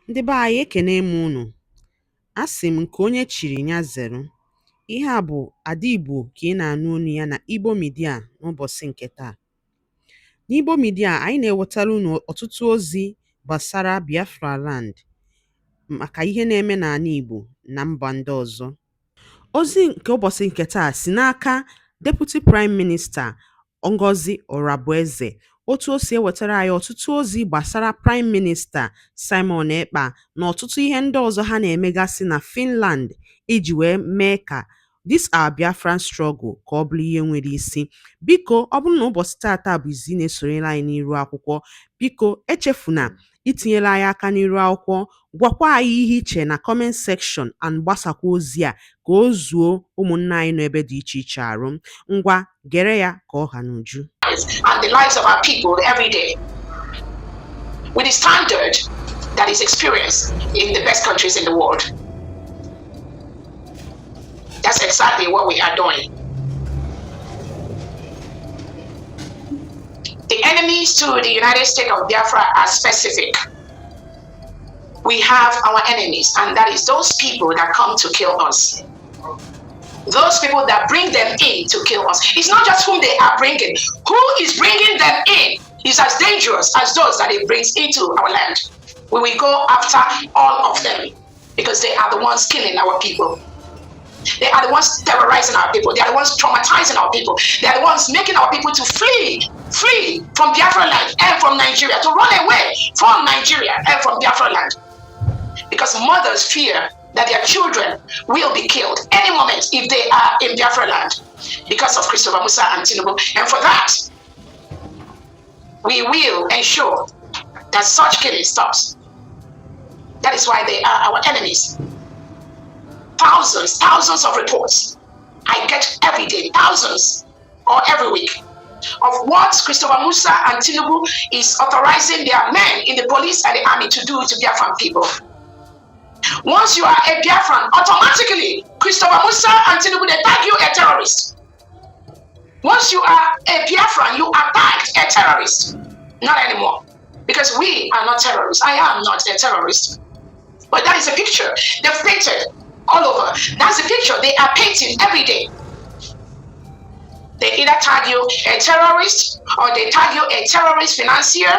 Ndị be anyị ekene m unu. Asị m nke onye chiri ya zere. Ihe a bụ Ada Igbo ka ị na-anụ olu ya na Igbo Media n'ụbọchị nke taa. N'Igbo Media anyị na-ewetara unu ọtụtụ ozi gbasara Biafra land maka ihe na-eme n'ala Igbo na mba ndị ọzọ. Ozi nke ụbọchị nke taa si n'aka Deputy Prime Minister Ngozi Orabueze. Otu o si ewetara anyị ọtụtụ ozi gbasara Prime Minister Simon Ekpa na ọtụtụ ihe ndị ọzọ ha na-emegasị na Finland iji wee mee ka this our Biafran struggle ka ọ bụrụ ihe nwere isi. Biko ọ bụrụ na ụbọchị tata bụ izi na-esonyere anyị n'iru akwụkwọ, biko echefuna itinyere anyị aka n'iru akwụkwọ, gwakwa anyị ihe iche na comment section and gbasakwa ozi a ka o zuo ụmụnne anyị nọ ebe dị iche iche arụ. Ngwa gere ya ka ọ ha n'uju. And the lives of our people every day with the standard that is experienced in the best countries in the world. That's exactly what we are doing. The enemies to the United States of Biafra are specific. We have our enemies, and that is those people that come to kill us. Those people that bring them in to kill us. It's not just whom they are bringing. Who is bringing them in is as dangerous as those that it brings into our land. We will go after all of them because they are the ones killing our people. They are the ones terrorizing our people. They are the ones traumatizing our people. They are the ones making our people to flee from Biafra land and from Nigeria, to run away from Nigeria and from Biafra land. Because mothers fear that their children will be killed any moment if they are in Biafra land because of Christopher Musa and Tinubu. And for that, we will ensure that such killing stops. That is why they are our enemies. Thousands of reports I get every day, thousands or every week, of what Christopher Musa and Tinubu is authorizing their men in the police and the army to do to Biafran people. Once you are a Biafran, automatically Christopher Musa and Tinubu, they tag you a terrorist. Once you are a Biafran, you are tagged a terrorist. Not anymore, because we are not terrorists. I am not a terrorist. But that is a picture they've painted all over. That's the picture they are painting every day. They either tag you a terrorist, or they tag you a terrorist financier,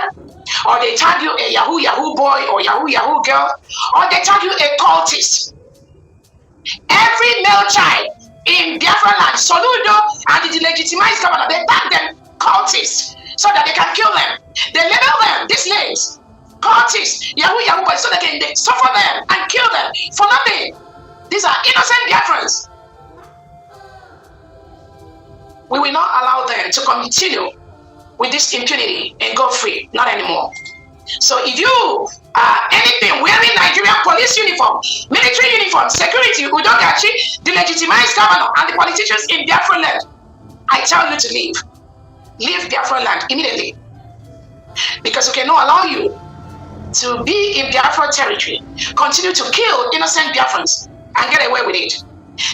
or they tag you a Yahoo boy or Yahoo girl, or they tag you a cultist. Every male child in Biafra land, Soludo and the delegitimized governor, they tag them cultists so that they can kill them. They label them these names, cultists, Yahoo boys, so they can suffer them and kill them for nothing. These are innocent Biafrans. We will not allow them to continue with this impunity and go free. Not anymore. So if you are anything wearing Nigerian police uniform, military uniform, security, Udogachi, the legitimized governor and the politicians in Biafra land, I tell you to leave. Leave Biafra land immediately. Because we cannot allow you to be in Biafra territory, continue to kill innocent Biafrans and get away with it.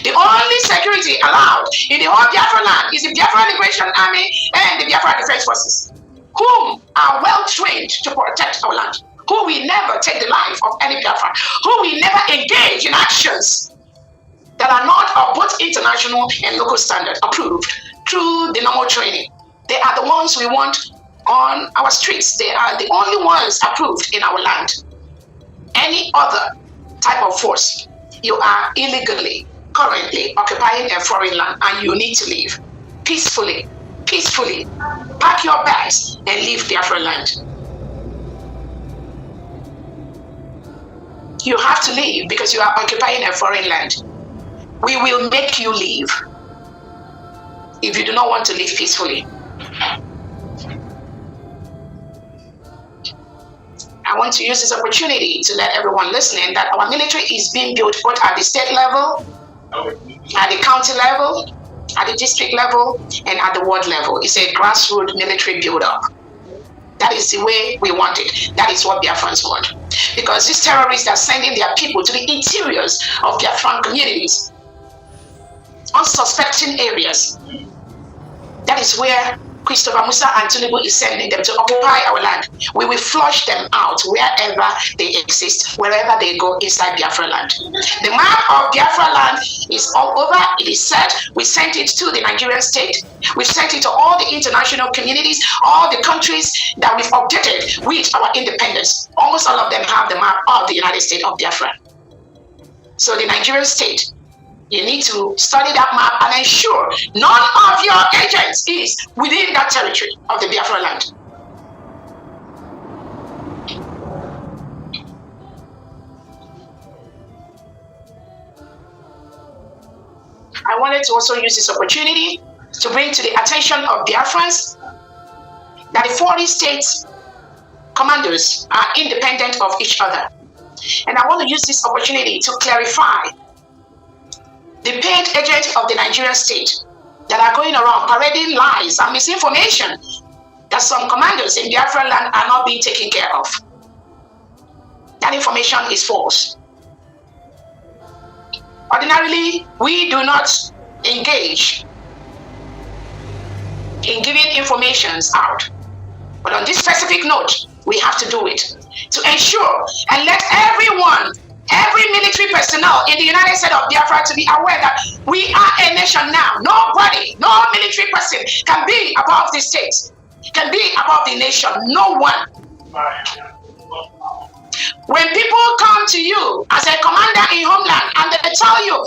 The only security allowed in the whole Biafra land is the Biafra Liberation Army and the Biafra Defense Forces, whom are well trained to protect our land, who will never take the life of any Biafra, who will never engage in actions that are not of both international and local standard approved through the normal training. They are the ones we want on our streets. They are the only ones approved in our land. Any other type of force, you are illegally currently occupying a foreign land and you need to leave peacefully. Pack your bags and leave Biafra land. You have to leave because you are occupying a foreign land. We will make you leave if you do not want to live peacefully. I want to use this opportunity to let everyone listening that our military is being built both at the state level, at the county level, at the district level, and at the ward level. It's a grassroots military build-up. That is the way we want it. That is what Biafrans want. Because these terrorists are sending their people to the interiors of Biafran communities, unsuspecting areas. That is where Christopher Musa and Tinubu is sending them to occupy our land. We will flush them out wherever they exist, wherever they go inside Biafra land. The map of Biafra land is all over. It is set. We sent it to the Nigerian state. We sent it to all the international communities, all the countries that we've updated with our independence. Almost all of them have the map of the United States of Biafra. So the Nigerian state, you need to study that map and ensure none of your agents is within that territory of the Biafra land. I wanted to also use this opportunity to bring to the attention of Biafrans that the 40 states commandos are independent of each other. And I want to use this opportunity to clarify the paid agents of the Nigerian state that are going around parading lies and misinformation that some commandos in Biafra land are not being taken care of. That information is false. Ordinarily, we do not engage in giving informations out. But on this specific note, we have to do it to ensure and let everyone, every military personnel in the United States of Biafra to be aware that we are a nation now. Nobody, no military person can be above the state, can be above the nation. No one. When people come to you as a commander in homeland and they tell you,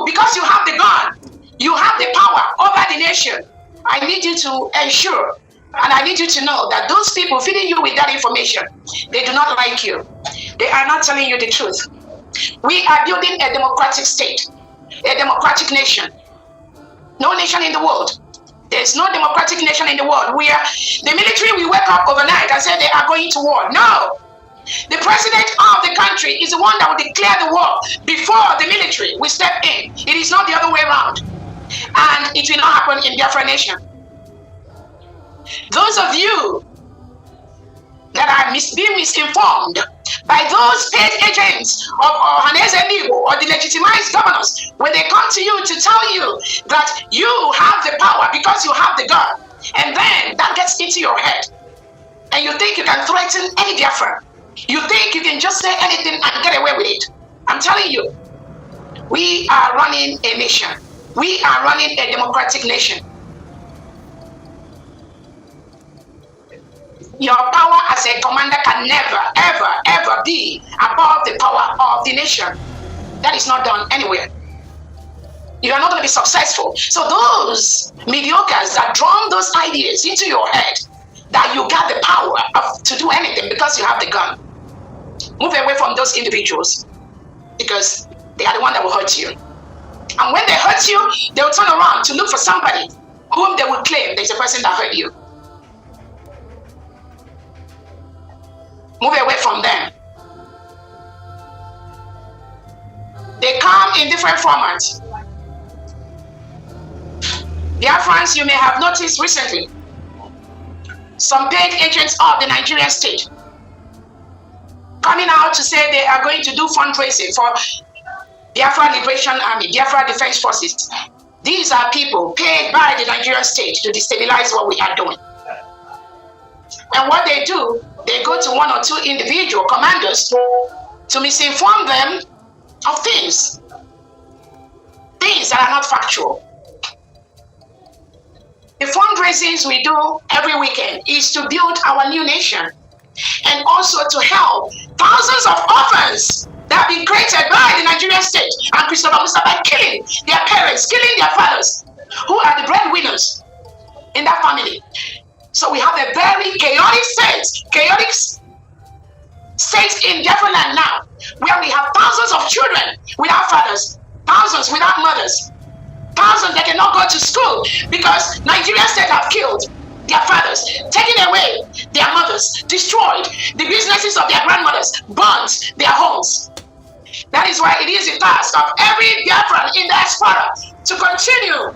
because you have the gun, you have the power over the nation, I need you to ensure and I need you to know that those people feeding you with that information, they do not like you. They are not telling you the truth. We are building a democratic state, a democratic nation. No nation in the world. There's no democratic nation in the world where the military will wake up overnight and say they are going to war. No. The president of the country is the one that will declare the war before the military will step in. It is not the other way around. And it will not happen in Biafra nation. Those of you that are being misinformed by those paid agents of NNAMDI or the legitimized governors, when they come to you to tell you that you have the power because you have the gun, and then that gets into your head, and you think you can threaten any Biafra. You think you can just say anything and get away with it. I'm telling you, we are running a nation. We are running a democratic nation. Your power as a commander can never, ever, ever be above the power of the nation. That is not done anywhere. You are not going to be successful. So those mediocres that drum those ideas into your head, that you got the power to do anything because you have the gun, move away from those individuals because they are the one that will hurt you. And when they hurt you, they will turn around to look for somebody whom they will claim there's a person that hurt you. Move away from them. They come in different formats. Biafrans, you may have noticed recently, some paid agents of the Nigerian state coming out to say they are going to do fundraising for Biafra Liberation Army, Biafra Defense Forces. These are people paid by the Nigerian state to destabilize what we are doing. And what they do, they go to one or two individual commanders to misinform them of things that are not factual. The fundraisings we do every weekend is to build our new nation and also to help thousands of orphans that have been created by the Nigerian state and Christopher Musa by killing their parents, killing their fathers, who are the breadwinners in that family. So we have a very chaotic state in Biafra land now, where we have thousands of children without fathers, thousands without mothers, thousands that cannot go to school because Nigerian state have killed their fathers, taken away their mothers, destroyed the businesses of their grandmothers, burnt their homes. That is why it is the task of every Biafran in the diaspora to continue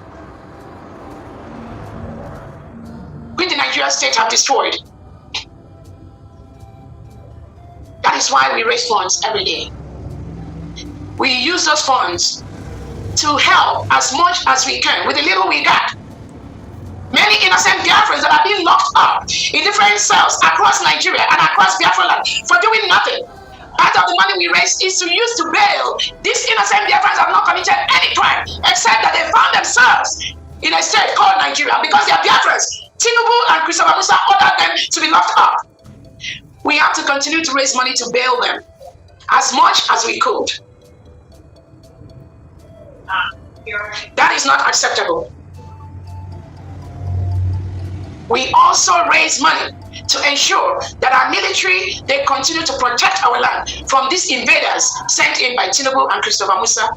which the Nigerian state have destroyed. That is why we raise funds every day. We use those funds to help as much as we can with the little we got. Many many innocent Biafrans that are being locked up in different cells across Nigeria and across Biafra land for doing nothing. Part of the money we raise is to use to bail. These innocent Biafrans have not committed any crime except that they found themselves in a state called Nigeria because they are Biafrans. Tinubu and Christopher Musa ordered them to be locked up. We have to continue to raise money to bail them as much as we could. That is not acceptable. We also raise money to ensure that our military, they continue to protect our land from these invaders sent in by Tinubu and Christopher Musa.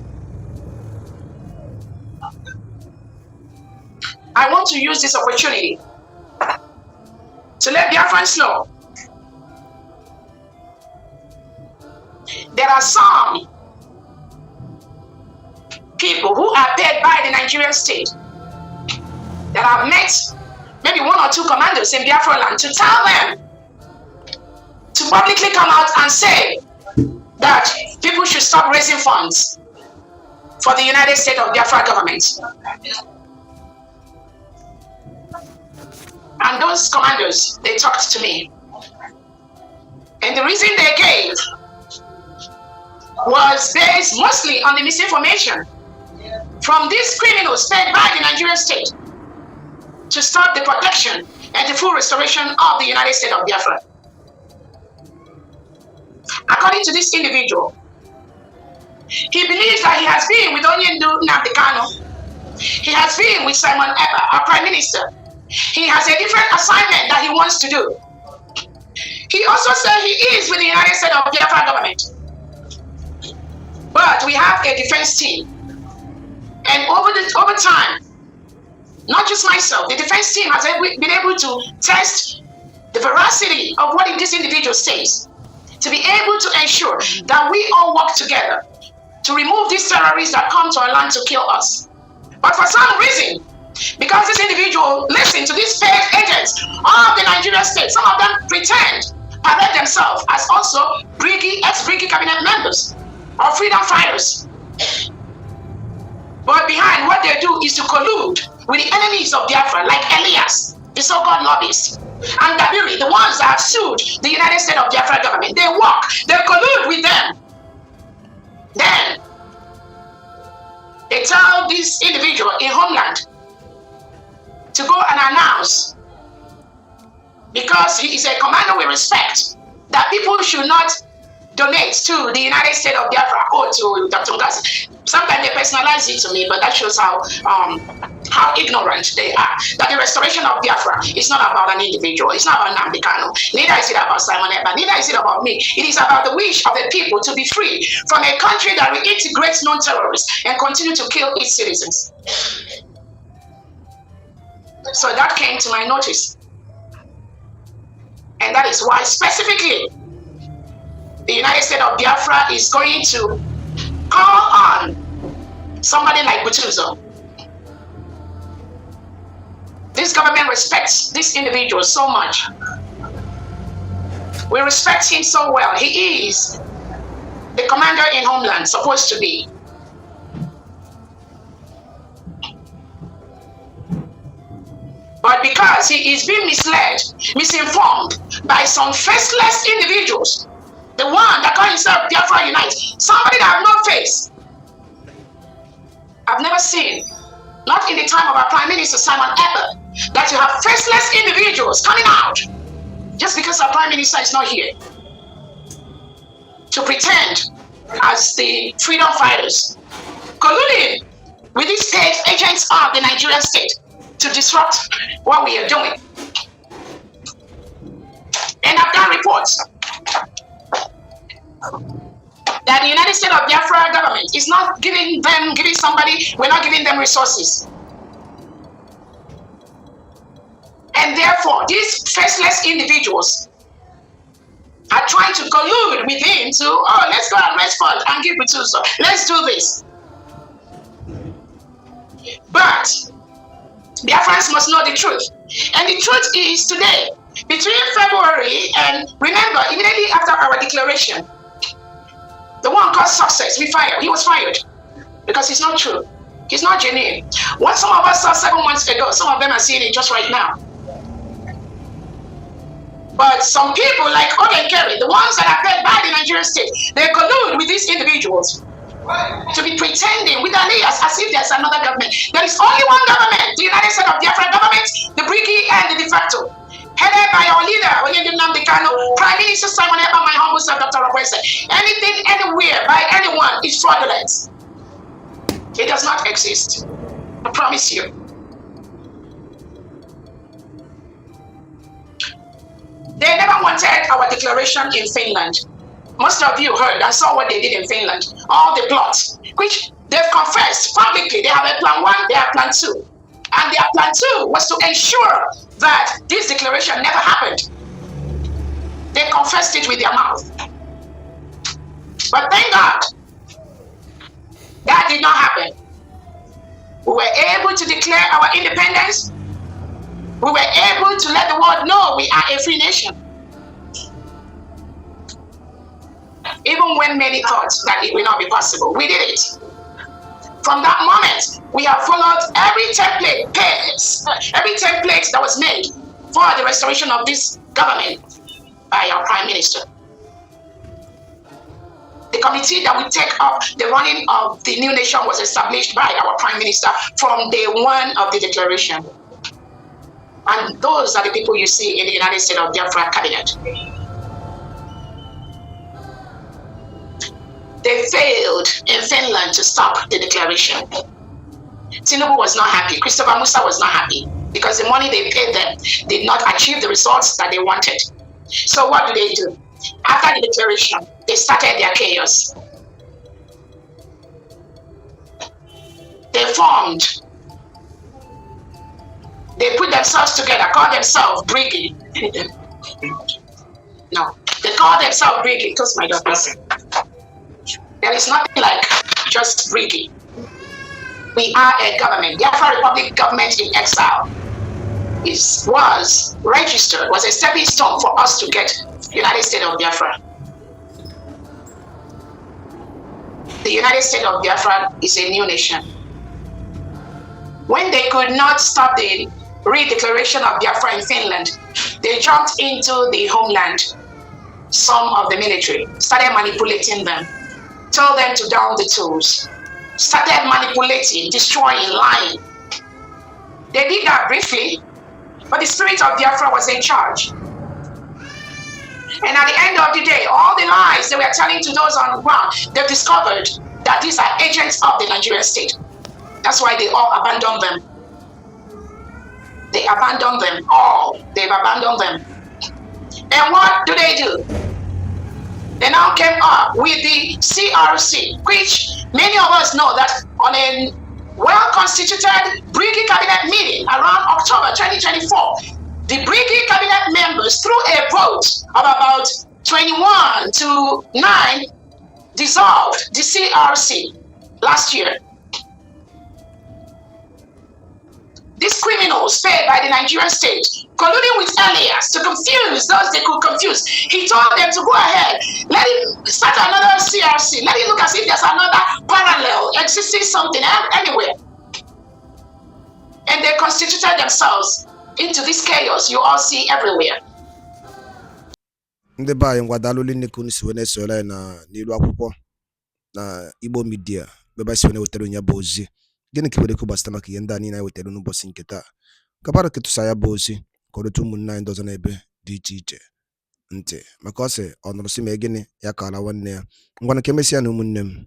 I want to use this opportunity to let Biafrans know there are some people who are paid by the Nigerian state that have met maybe one or two commandos in Biafra land to tell them to publicly come out and say that people should stop raising funds for the United States of Biafra government. And those commandos, they talked to me. And the reason they gave was based mostly on the misinformation from these criminals paid by the Nigerian state to stop the protection and the full restoration of the United States of Biafra. According to this individual, he believes that he has been with NNAMDI. He has been with Simon Ekpa, our Prime Minister. He has a different assignment that he wants to do. He also said he is with the United States of Biafra government. But we have a defense team. And over time, not just myself, the defense team has been able to test the veracity of what this individual says, to be able to ensure that we all work together to remove these terrorists that come to our land to kill us. But for some reason, because this individual listened to these paid agents of the Nigerian state, some of them pretend, parade themselves as also ex-Briggy cabinet members or freedom fighters. But behind what they do is to collude with the enemies of Biafra, like Elias, the so-called lobbyists, and Dabiri, the ones that have sued the United States of Biafra government. They work, they collude with them. Then they tell this individual in homeland to go and announce, because he is a commander we respect, that people should not donate to the United States of Biafra or to Dr. Ngazi. Sometimes they personalize it to me, but that shows how ignorant they are. That the restoration of Biafra is not about an individual. It's not about Nnamdi Kanu. Neither is it about Simon Ekpa. Neither is it about me. It is about the wish of the people to be free from a country that reintegrates non-terrorists and continue to kill its citizens. So that came to my notice. And that is why specifically the United States of Biafra is going to call on somebody like Butuzo. This government respects this individual so much. We respect him so well. He is the commander in Homeland, supposed to be. But because he is being misled, misinformed by some faceless individuals, the one that calls himself Biafra Unite, somebody that have no face. I've never seen, not in the time of our Prime Minister Simon Ekpa, that you have faceless individuals coming out just because our Prime Minister is not here to pretend as the freedom fighters, colluding with these paid agents of the Nigerian state to disrupt what we are doing. And I've got reports that the United States of Biafra government is not giving somebody, we're not giving them resources. And therefore, these faceless individuals are trying to collude within to, oh, let's go and raise funds and give it to us. Let's do this. But Biafrans must know the truth. And the truth is today, between February and, remember, immediately after our declaration, the one called success, he was fired because it's not true. It's not genuine. What some of us saw 7 months ago, some of them are seeing it just right now. But some people like Obi Kerry, the ones that are paid by the Nigerian state, they collude with these individuals to be pretending with alias as if there's another government. There is only one government, the United States of Biafra government, the Briggy and the de facto, headed by our leader, NNAMDI, Prime Minister Simon Ekpa, my humble self, Dr. Robertson. Anything, anywhere, by anyone is fraudulent. It does not exist. I promise you. They never wanted our declaration in Finland. Most of you heard and saw what they did in Finland. All the plots, which they've confessed publicly. They have a plan 1, they have plan 2. And their plan 2 was to ensure that this declaration never happened. They confessed it with their mouth. But thank God, that did not happen. We were able to declare our independence. We were able to let the world know we are a free nation. Even when many thought that it will not be possible, we did it. From that moment, we have followed every template that was made for the restoration of this government by our Prime Minister. The committee that will take up the running of the new nation was established by our Prime Minister from day 1 of the declaration. And those are the people you see in the United States of Biafra cabinet. They failed in Finland to stop the declaration. Tinubu was not happy. Christopher Musa was not happy because the money they paid them did not achieve the results that they wanted. So what do? After the declaration, they started their chaos. They formed. They put themselves together, called themselves Briggy. No, they called themselves Briggy. Because my daughter. There is nothing like just Briggy. We are a government. The Biafra Republic government in exile was registered, was a stepping stone for us to get United States of Biafra. The United States of Biafra is a new nation. When they could not stop the redeclaration of Biafra in Finland, they jumped into the homeland. Some of the military started manipulating them, told them to down the tools, started manipulating, destroying, lying. They did that briefly, but the spirit of Biafra was in charge. And at the end of the day, all the lies they were telling to those on the ground, they discovered that these are agents of the Nigerian state. That's why they all abandoned them. They abandoned them all. They've abandoned them. And what do? They now came up with the CRC, which many of us know that on a well-constituted Briggy cabinet meeting around October 2024, the Briggy cabinet members, through a vote of about 21 to 9, dissolved the CRC last year. These criminals paid by the Nigerian state, colluding with alias to confuse those they could confuse. He told them to go ahead, let him start another CRC, let it look as if there's another parallel existing something anywhere. And they constituted themselves into this chaos you all see everywhere. Ndị be anyị ngwadalụ nnekwu nsi wee na-esola na n'ilu akwụkwọ na Igbo media beba si wee wetara onye bụ ozi gịnị ka ikwu gbasara maka ihe ndị a niile anyị wetara n'ụbọchị nke taa kabara ketụsa ya bụ ozi ka ọdụtụ ụmụnne anyị dọzọ n'ebe dị iche iche ntị maka ọ sị ọ nụrụ sị ma gịnị ya kara nwanne ya ngwana ka emesịa na ụmụnne m